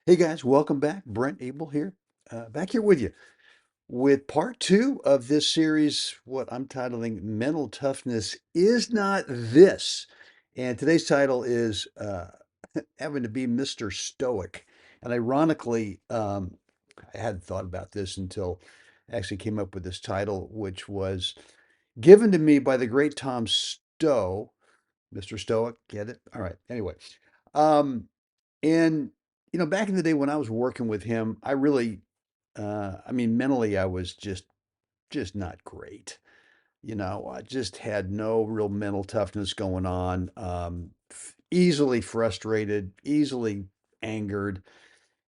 Hey guys, welcome back. Brent Abel here, back here with you with part two of this series, what I'm titling Mental Toughness Is Not This. And today's title is having to be Mr. Stoic. And ironically, I hadn't thought about this until I actually came up with this title, which was given to me by the great Tom Stowe. Mr. Stoic, get it? All right. Anyway, um, and back in the day when I was working with him, I really, I mean, mentally, I was just not great. I just had no real mental toughness going on. Easily frustrated, easily angered.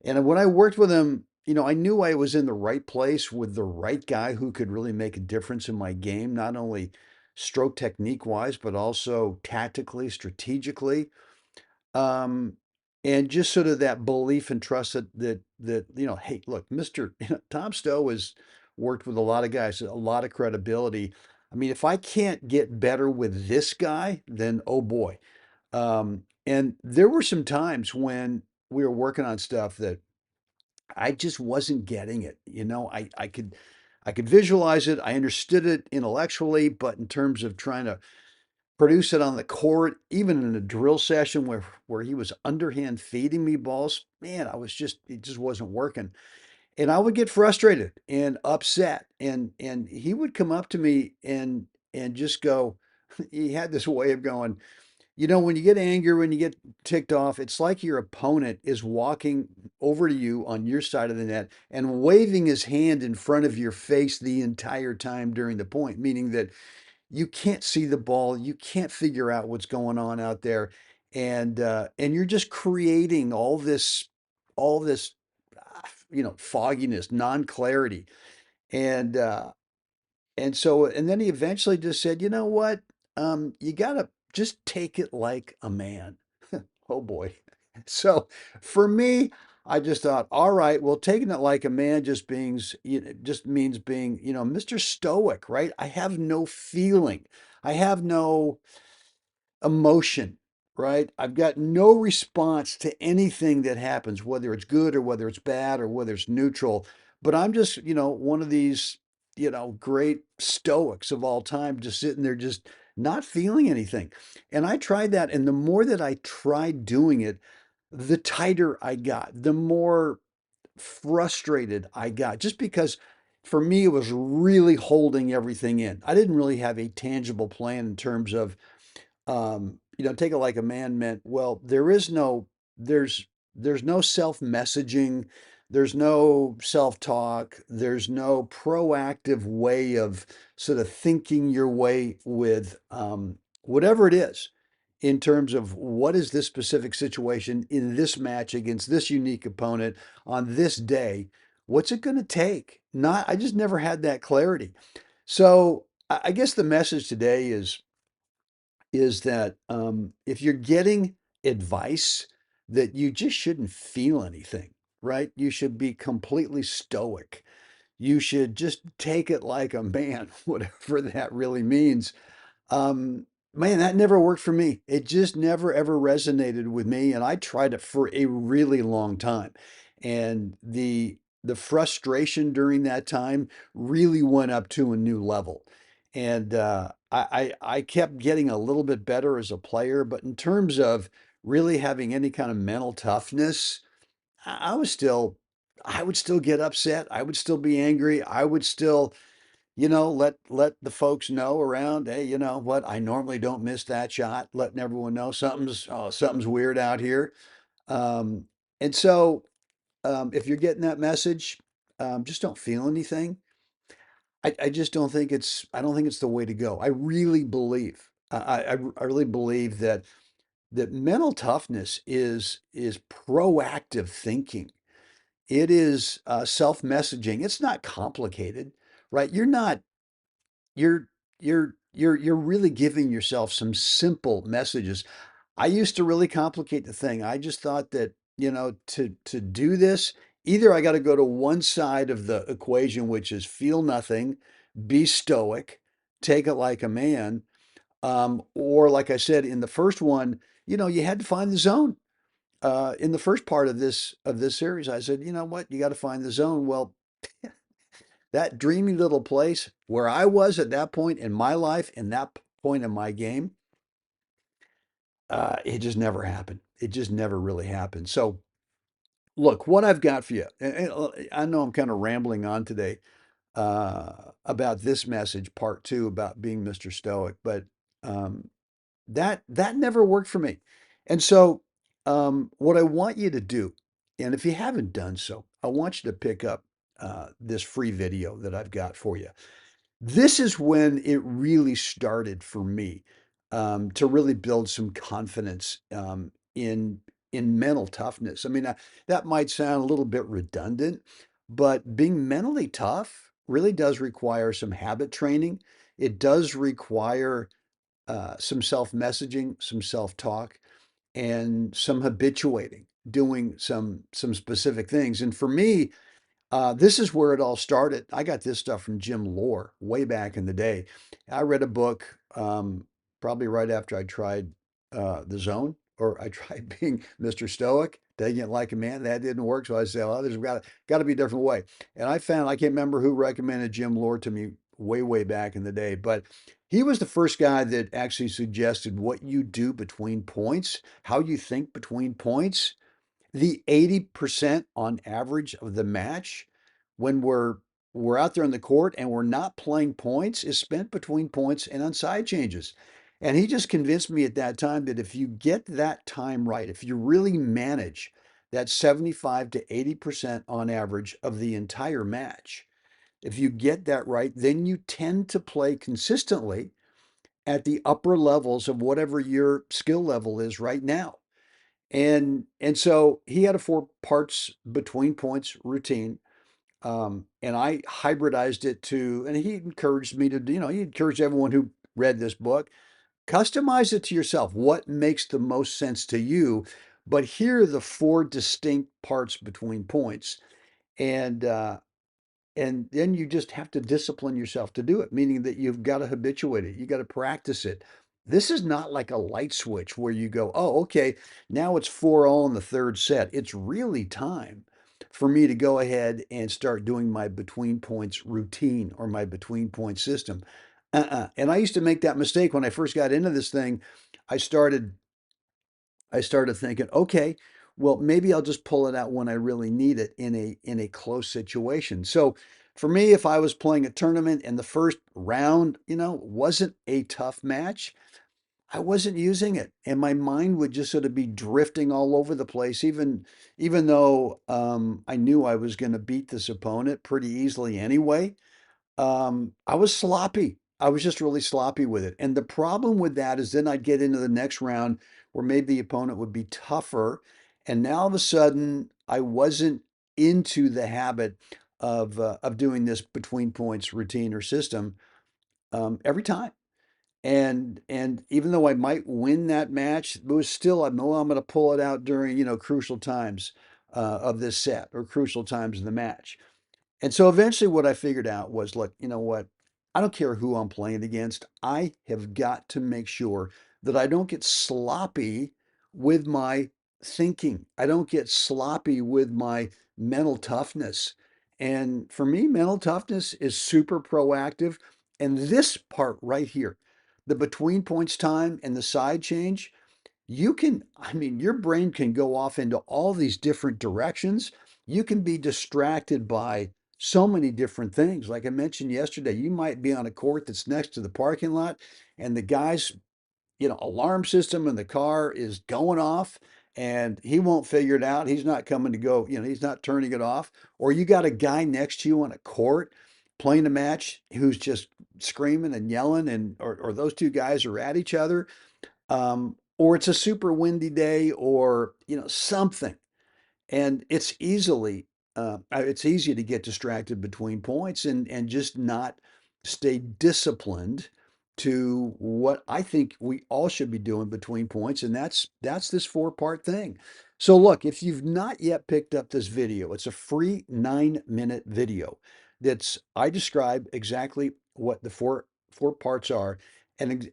And when I worked with him, I knew I was in the right place with the right guy who could really make a difference in my game, not only stroke technique wise, but also tactically, strategically. Um, and just sort of that belief and trust that hey, look, Mr. Tom Stowe has worked with a lot of guys, a lot of credibility. I mean, if I can't get better with this guy, then oh boy. And there were some times when we were working on stuff that I just wasn't getting it. I could visualize it, I understood it intellectually, but in terms of trying to produce it on the court, even in a drill session where he was underhand feeding me balls. Man, it just wasn't working. And I would get frustrated and upset. And he would come up to me and just go, he had this way of going, when you get angry, when you get ticked off, it's like your opponent is walking over to you on your side of the net and waving his hand in front of your face the entire time during the point, meaning that you can't see the ball, you can't figure out what's going on out there, and you're just creating all this fogginess, non-clarity, and and then he eventually just said, you know what, you gotta just take it like a man. Oh boy. So for me, I just thought, all right, well, taking it like a man just means being, Mr. Stoic, right? I have no feeling. I have no emotion, right? I've got no response to anything that happens, whether it's good or whether it's bad or whether it's neutral. But I'm just, one of these, great stoics of all time, just sitting there, just not feeling anything. And I tried that. And the more that I tried doing it, the tighter I got, the more frustrated I got, just because for me, it was really holding everything in. I didn't really have a tangible plan in terms of take it like a man meant, well, there's no self-messaging, there's no self-talk, there's no proactive way of sort of thinking your way with whatever it is in terms of what is this specific situation in this match against this unique opponent on this day. What's it going to take? Not, I just never had that clarity. So I guess the message today is that if you're getting advice, that you just shouldn't feel anything, right? You should be completely stoic. You should just take it like a man, whatever that really means. Man, that never worked for me. It just never ever resonated with me, and I tried it for a really long time. And the frustration during that time really went up to a new level. And I kept getting a little bit better as a player, but in terms of really having any kind of mental toughness, I was still, I would still get upset. I would still be angry. I would still let the folks know around, hey, you know what? I normally don't miss that shot, letting everyone know something's weird out here. Um, and so if you're getting that message, just don't feel anything. I just I don't think it's the way to go. I really believe, I really believe that mental toughness is proactive thinking. It is self-messaging. It's not complicated, right? You're really giving yourself some simple messages. I used to really complicate the thing. I just thought that, to do this, either I got to go to one side of the equation, which is feel nothing, be stoic, take it like a man, or like I said in the first one, you had to find the zone. in the first part of this series, I said, you know what, you got to find the zone. Well, that dreamy little place where I was at that point in my life, in that point in my game, it just never happened. It just never really happened. So, look, what I've got for you, and I know I'm kind of rambling on today about this message, part two, about being Mr. Stoic, but um, that never worked for me. And so, what I want you to do, and if you haven't done so, I want you to pick up this free video that I've got for you. This is when it really started for me to really build some confidence in mental toughness. I mean, that might sound a little bit redundant, but being mentally tough really does require some habit training. It does require some self-messaging, some self-talk, and some habituating, doing some specific things. And for me, this is where it all started. I got this stuff from Jim Lohr way back in the day. I read a book probably right after I tried The Zone, or I tried being Mr. Stoic, taking it like a man. That didn't work. So I said, well, there's got to be a different way. And I found, I can't remember who recommended Jim Lohr to me way back in the day, but he was the first guy that actually suggested what you do between points, how you think between points. The 80% on average of the match when we're out there in the court and we're not playing points is spent between points and on side changes. And he just convinced me at that time that if you get that time right, if you really manage that 75 to 80% on average of the entire match, if you get that right, then you tend to play consistently at the upper levels of whatever your skill level is right now. And so he had a four parts between points routine. And I hybridized it to, and he encouraged me to, he encouraged everyone who read this book, customize it to yourself. What makes the most sense to you? But here are the four distinct parts between points. And and then you just have to discipline yourself to do it, meaning that you've got to habituate it. You got to practice it. This is not like a light switch where you go, oh, okay, now it's 4-all in the third set. It's really time for me to go ahead and start doing my between points routine or my between point system. And I used to make that mistake when I first got into this thing. I started I started thinking, okay, well, maybe I'll just pull it out when I really need it in a close situation. So for me, if I was playing a tournament and the first round, wasn't a tough match, I wasn't using it, and my mind would just sort of be drifting all over the place, even though I knew I was going to beat this opponent pretty easily anyway. I was sloppy. I was just really sloppy with it. And the problem with that is then I'd get into the next round where maybe the opponent would be tougher. And now all of a sudden, I wasn't into the habit of doing this between points routine or system every time. And even though I might win that match, it was still I know I'm going to pull it out during crucial times of this set or crucial times in the match. And so eventually what I figured out was, look, you know what? I don't care who I'm playing against. I have got to make sure that I don't get sloppy with my thinking. I don't get sloppy with my mental toughness. And for me, mental toughness is super proactive. And this part right here, the between points time and the side change, I mean, your brain can go off into all these different directions. You can be distracted by so many different things. Like I mentioned yesterday, you might be on a court that's next to the parking lot, and the guy's, alarm system in the car is going off and he won't figure it out. He's not coming to go, he's not turning it off. Or you got a guy next to you on a court playing a match who's just screaming and yelling, and or those two guys are at each other, or it's a super windy day, or something, and it's easy to get distracted between points and just not stay disciplined to what I think we all should be doing between points, and that's this four-part thing. So look, if you've not yet picked up this video, it's a free 9-minute video that's I describe exactly what the four parts are, and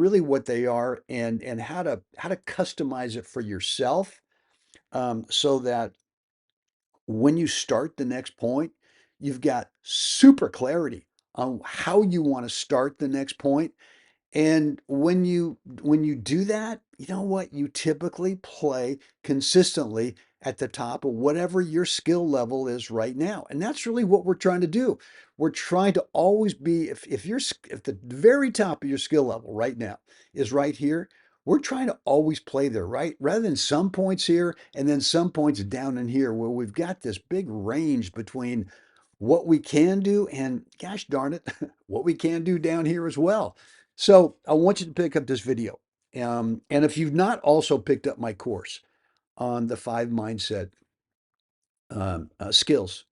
really what they are, and how to customize it for yourself so that when you start the next point, you've got super clarity on how you want to start the next point. And when you do that, you know what? You typically play consistently at the top of whatever your skill level is right now. And that's really what we're trying to do. We're trying to always be, if the very top of your skill level right now is right here, we're trying to always play there, right? Rather than some points here and then some points down in here where we've got this big range between what we can do and gosh darn it, what we can do down here as well. So I want you to pick up this video. And if you've not also picked up my course on the five mindset skills,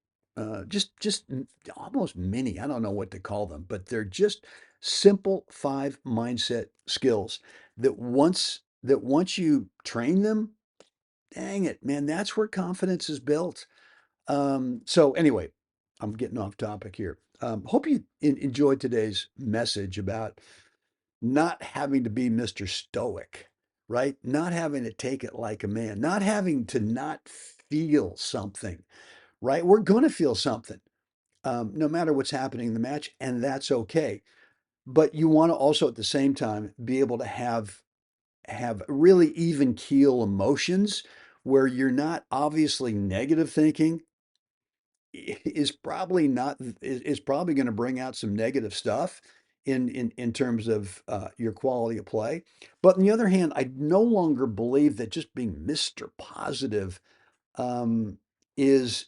almost mini, I don't know what to call them, but they're just simple five mindset skills that once you train them, dang it, man, that's where confidence is built. So anyway, I'm getting off topic here. Hope you enjoyed today's message about not having to be Mr. Stoic, right? Not having to take it like a man, not having to not feel something, right? We're going to feel something no matter what's happening in the match, and that's okay. But you want to also at the same time be able to have really even keel emotions where you're not obviously negative thinking is probably not is probably going to bring out some negative stuff in terms of your quality of play. But on the other hand, I no longer believe that just being Mr. Positive um, is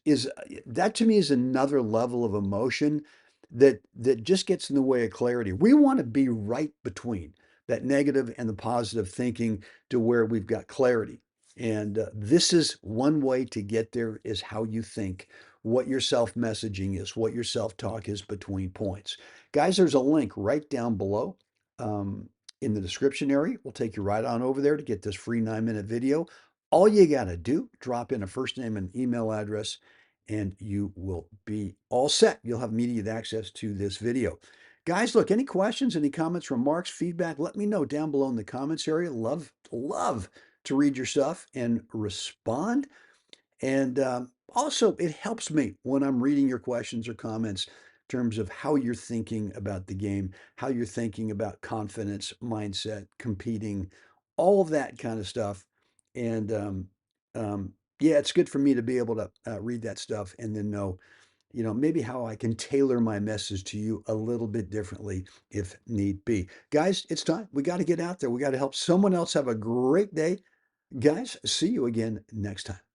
that to me is another level of emotion that just gets in the way of clarity. We want to be right between that negative and the positive thinking to where we've got clarity. And this is one way to get there is how you think, what your self messaging is, what your self talk is between points. Guys, there's a link right down below um, in the description area. We'll take you right on over there to get this free 9-minute video. All you got to do, drop in a first name and email address, and you will be all set. You'll have immediate access to this video. Guys, look, any questions, any comments, remarks, feedback, let me know down below in the comments area. Love to read your stuff and respond. And also, it helps me when I'm reading your questions or comments in terms of how you're thinking about the game, how you're thinking about confidence, mindset, competing, all of that kind of stuff. And yeah, it's good for me to be able to read that stuff and then know, maybe how I can tailor my message to you a little bit differently if need be. Guys, it's time. We got to get out there. We got to help someone else have a great day. Guys, see you again next time.